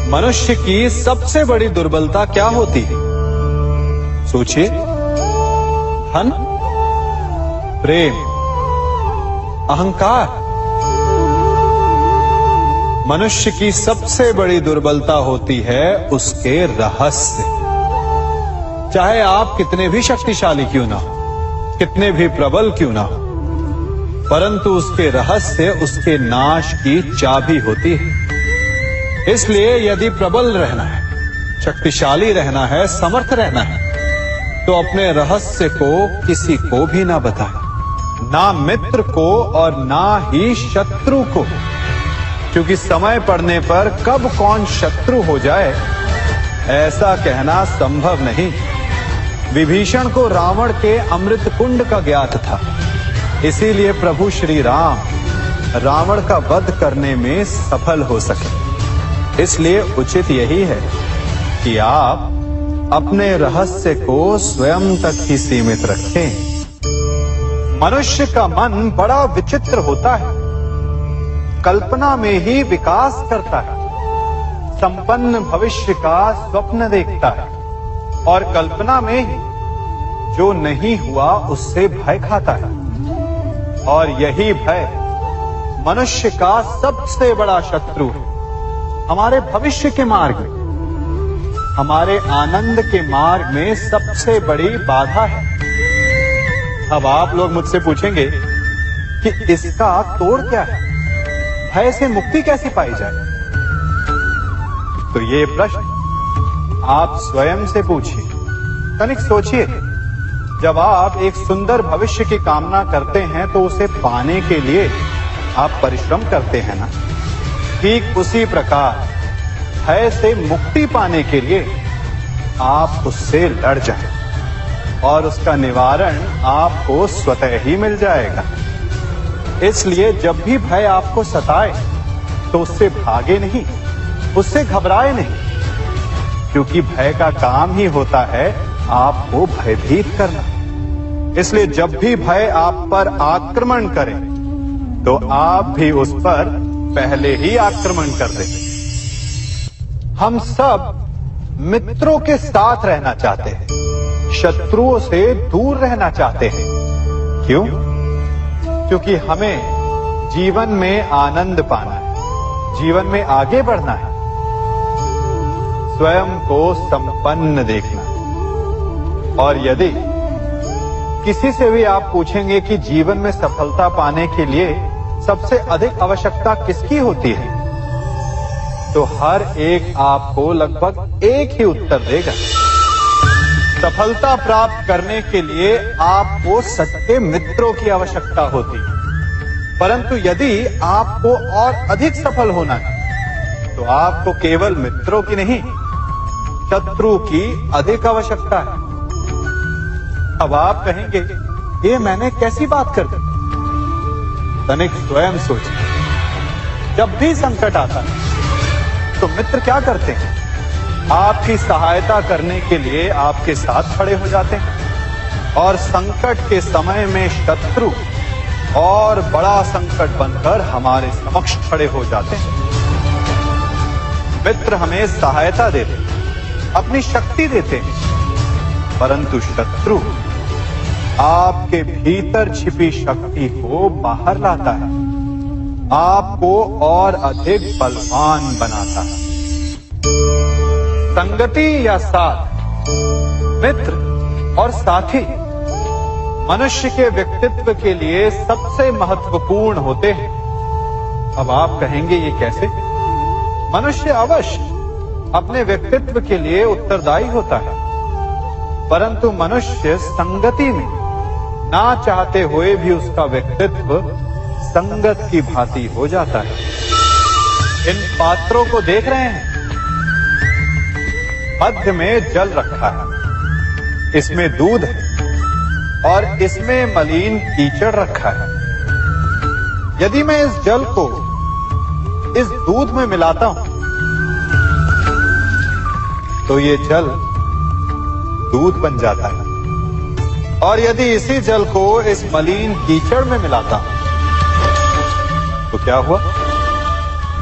मनुष्य की सबसे बड़ी दुर्बलता क्या होती है? सोचिए। धन, प्रेम, अहंकार। मनुष्य की सबसे बड़ी दुर्बलता होती है उसके रहस्य। चाहे आप कितने भी शक्तिशाली क्यों ना हो, कितने भी प्रबल क्यों ना हो, परंतु उसके रहस्य उसके नाश की चाबी होती है। इसलिए यदि प्रबल रहना है, शक्तिशाली रहना है, समर्थ रहना है, तो अपने रहस्य को किसी को भी ना बताएं, ना मित्र को और ना ही शत्रु को, क्योंकि समय पड़ने पर कब कौन शत्रु हो जाए ऐसा कहना संभव नहीं। विभीषण को रावण के अमृत कुंड का ज्ञात था, इसीलिए प्रभु श्री राम रावण का वध करने में सफल हो सके। इसलिए उचित यही है कि आप अपने रहस्य को स्वयं तक ही सीमित रखें। मनुष्य का मन बड़ा विचित्र होता है, कल्पना में ही विकास करता है, संपन्न भविष्य का स्वप्न देखता है और कल्पना में ही जो नहीं हुआ उससे भय खाता है। और यही भय मनुष्य का सबसे बड़ा शत्रु है। हमारे भविष्य के मार्ग में, हमारे आनंद के मार्ग में सबसे बड़ी बाधा है। अब आप लोग मुझसे पूछेंगे कि इसका तोड़ क्या है, भय से मुक्ति कैसे पाई जाए? तो ये प्रश्न आप स्वयं से पूछिए। तनिक सोचिए, जब आप एक सुंदर भविष्य की कामना करते हैं तो उसे पाने के लिए आप परिश्रम करते हैं ना? ठीक उसी प्रकार भय से मुक्ति पाने के लिए आप उससे लड़ जाएं और उसका निवारण आपको स्वतः ही मिल जाएगा। इसलिए जब भी भय आपको सताए तो उससे भागे नहीं, उससे घबराए नहीं, क्योंकि भय का काम ही होता है आपको भयभीत करना। इसलिए जब भी भय आप पर आक्रमण करे तो आप भी उस पर पहले ही आक्रमण कर दें। हम सब मित्रों के साथ रहना चाहते हैं, शत्रुओं से दूर रहना चाहते हैं। क्यों? क्योंकि हमें जीवन में आनंद पाना है, जीवन में आगे बढ़ना है, स्वयं को संपन्न देखना है। और यदि किसी से भी आप पूछेंगे कि जीवन में सफलता पाने के लिए सबसे अधिक आवश्यकता किसकी होती है, तो हर एक आपको लगभग एक ही उत्तर देगा। सफलता प्राप्त करने के लिए आपको सच्चे मित्रों की आवश्यकता होती है। परंतु यदि आपको और अधिक सफल होना है तो आपको केवल मित्रों की नहीं, शत्रु की अधिक आवश्यकता है। अब आप कहेंगे, ये मैंने कैसी बात कर दी? तनिक स्वयं सोचिए। जब भी संकट आता है तो मित्र क्या करते हैं? आपकी सहायता करने के लिए आपके साथ खड़े हो जाते हैं और संकट के समय में शत्रु और बड़ा संकट बनकर हमारे समक्ष खड़े हो जाते हैं। मित्र हमें सहायता देते हैं, अपनी शक्ति देते हैं, परंतु शत्रु आपके भीतर छिपी शक्ति को बाहर लाता है, आपको और अधिक बलवान बनाता है। संगति या साथ, मित्र और साथी मनुष्य के व्यक्तित्व के लिए सबसे महत्वपूर्ण होते हैं। अब आप कहेंगे, ये कैसे? मनुष्य अवश्य अपने व्यक्तित्व के लिए उत्तरदायी होता है, परंतु मनुष्य संगति में ना चाहते हुए भी उसका व्यक्तित्व संगत की भांति हो जाता है। इन पात्रों को देख रहे हैं, मध्य में जल रखा है, इसमें दूध है और इसमें मलिन कीचड़ रखा है। यदि मैं इस जल को इस दूध में मिलाता हूं तो ये जल दूध बन जाता है, और यदि इसी जल को इस मलिन कीचड़ में मिलाता हूं तो क्या हुआ?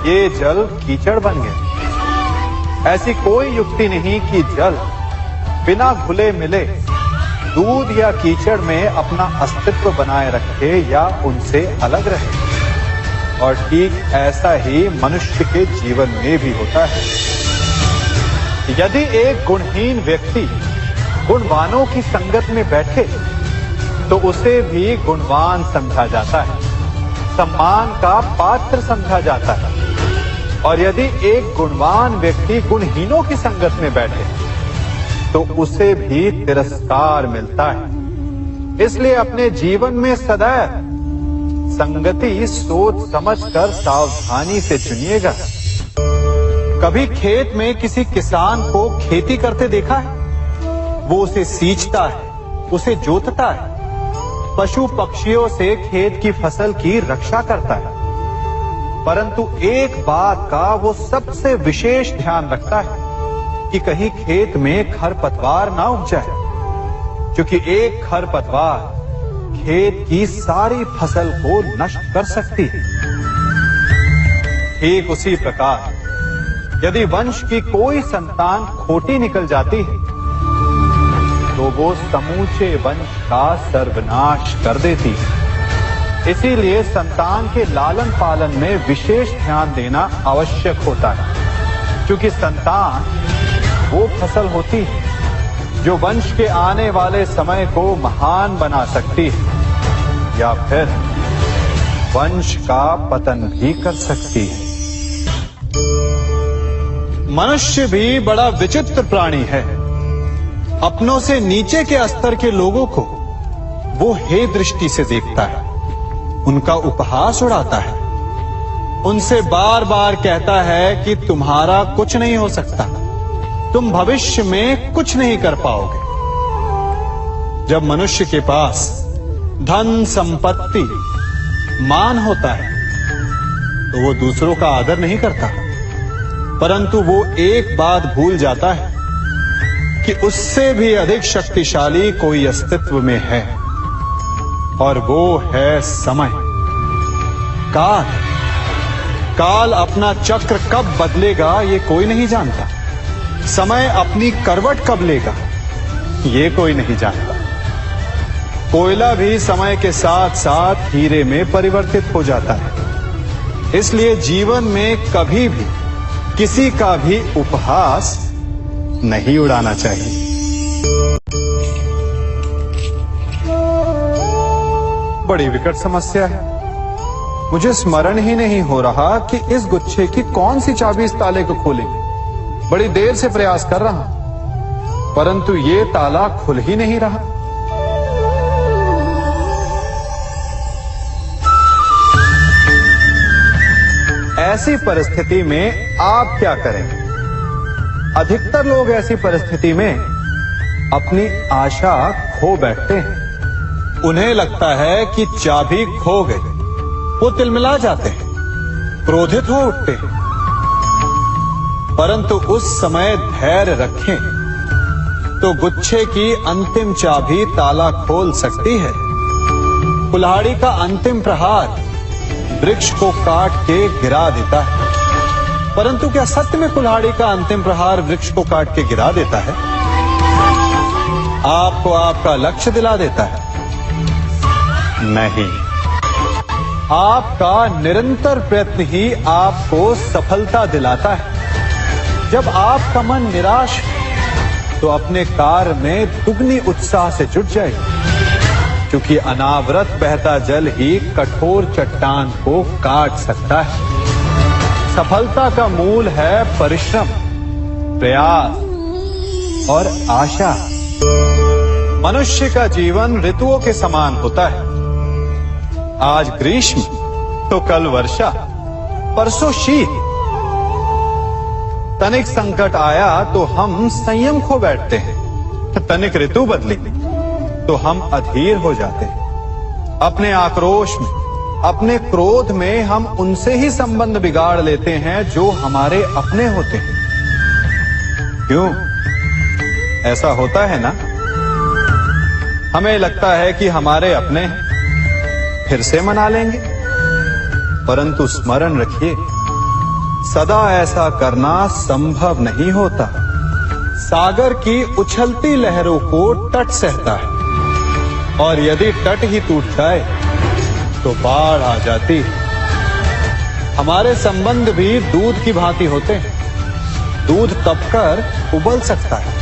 ये जल कीचड़ बन गया। ऐसी कोई युक्ति नहीं कि जल बिना घुले मिले दूध या कीचड़ में अपना अस्तित्व बनाए रखे या उनसे अलग रहे। और ठीक ऐसा ही मनुष्य के जीवन में भी होता है। यदि एक गुणहीन व्यक्ति गुणवानों की संगत में बैठे तो उसे भी गुणवान समझा जाता है, सम्मान का पात्र समझा जाता है। और यदि एक गुणवान व्यक्ति गुणहीनों की संगत में बैठे तो उसे भी तिरस्कार मिलता है। इसलिए अपने जीवन में सदैव संगति सोच समझकर सावधानी से चुनिएगा। कभी खेत में किसी किसान को खेती करते देखा है? वो उसे सींचता है, उसे जोतता है, पशु पक्षियों से खेत की फसल की रक्षा करता है। परंतु एक बात का वो सबसे विशेष ध्यान रखता है कि कहीं खेत में खरपतवार ना उग जाए, क्योंकि एक खरपतवार खेत की सारी फसल को नष्ट कर सकती है। ठीक उसी प्रकार यदि वंश की कोई संतान खोटी निकल जाती है तो वो समूचे वंश का सर्वनाश कर देती है। इसीलिए संतान के लालन पालन में विशेष ध्यान देना आवश्यक होता है, क्योंकि संतान वो फसल होती है जो वंश के आने वाले समय को महान बना सकती है या फिर वंश का पतन भी कर सकती है। मनुष्य भी बड़ा विचित्र प्राणी है। अपनों से नीचे के स्तर के लोगों को वो हे दृष्टि से देखता है, उनका उपहास उड़ाता है, उनसे बार बार कहता है कि तुम्हारा कुछ नहीं हो सकता, तुम भविष्य में कुछ नहीं कर पाओगे। जब मनुष्य के पास धन संपत्ति मान होता है तो वो दूसरों का आदर नहीं करता, परंतु वो एक बात भूल जाता है कि उससे भी अधिक शक्तिशाली कोई अस्तित्व में है, और वो है समय। काल काल अपना चक्र कब बदलेगा ये कोई नहीं जानता। समय अपनी करवट कब लेगा ये कोई नहीं जानता। कोयला भी समय के साथ साथ हीरे में परिवर्तित हो जाता है। इसलिए जीवन में कभी भी किसी का भी उपहास नहीं उड़ाना चाहिए। बड़ी विकट समस्या है। मुझे स्मरण ही नहीं हो रहा कि इस गुच्छे की कौन सी चाबी इस ताले को खोलेगी। बड़ी देर से प्रयास कर रहा हूं, परंतु ये ताला खुल ही नहीं रहा। ऐसी परिस्थिति में आप क्या करेंगे? अधिकतर लोग ऐसी परिस्थिति में अपनी आशा खो बैठते हैं। उन्हें लगता है कि चाबी खो गई। वो तिलमिला जाते हैं, क्रोधित हो उठते हैं। परंतु उस समय धैर्य रखें तो गुच्छे की अंतिम चाबी ताला खोल सकती है। कुल्हाड़ी का अंतिम प्रहार वृक्ष को काट के गिरा देता है, परंतु क्या सत्य में कुल्हाड़ी का अंतिम प्रहार वृक्ष को काट के गिरा देता है? आपको आपका लक्ष्य दिला देता है? नहीं, आपका निरंतर प्रयत्न ही आपको सफलता दिलाता है। जब आपका मन निराश तो अपने कार्य में दुगनी उत्साह से जुट जाए, क्योंकि अनावरत बहता जल ही कठोर चट्टान को काट सकता है। सफलता का मूल है परिश्रम, प्रयास और आशा। मनुष्य का जीवन ऋतुओं के समान होता है। आज ग्रीष्म तो कल वर्षा, परसों शीत। तनिक संकट आया तो हम संयम खो बैठते हैं, तनिक ऋतु बदली तो हम अधीर हो जाते हैं। अपने आक्रोश में, अपने क्रोध में हम उनसे ही संबंध बिगाड़ लेते हैं जो हमारे अपने होते हैं। क्यों ऐसा होता है ना? हमें लगता है कि हमारे अपने फिर से मना लेंगे, परंतु स्मरण रखिए, सदा ऐसा करना संभव नहीं होता। सागर की उछलती लहरों को तट सहता है और यदि तट ही टूट जाए तो बाढ़ आ जाती है। हमारे संबंध भी दूध की भांति होते हैं। दूध तपकर उबल सकता है,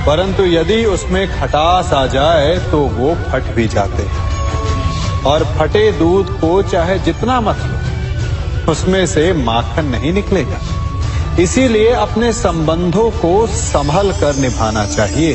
परंतु यदि उसमें खटास आ जाए तो वो फट भी जाते हैं। और फटे दूध को चाहे जितना मत लो, उसमें से माखन नहीं निकलेगा। इसीलिए अपने संबंधों को संभल कर निभाना चाहिए।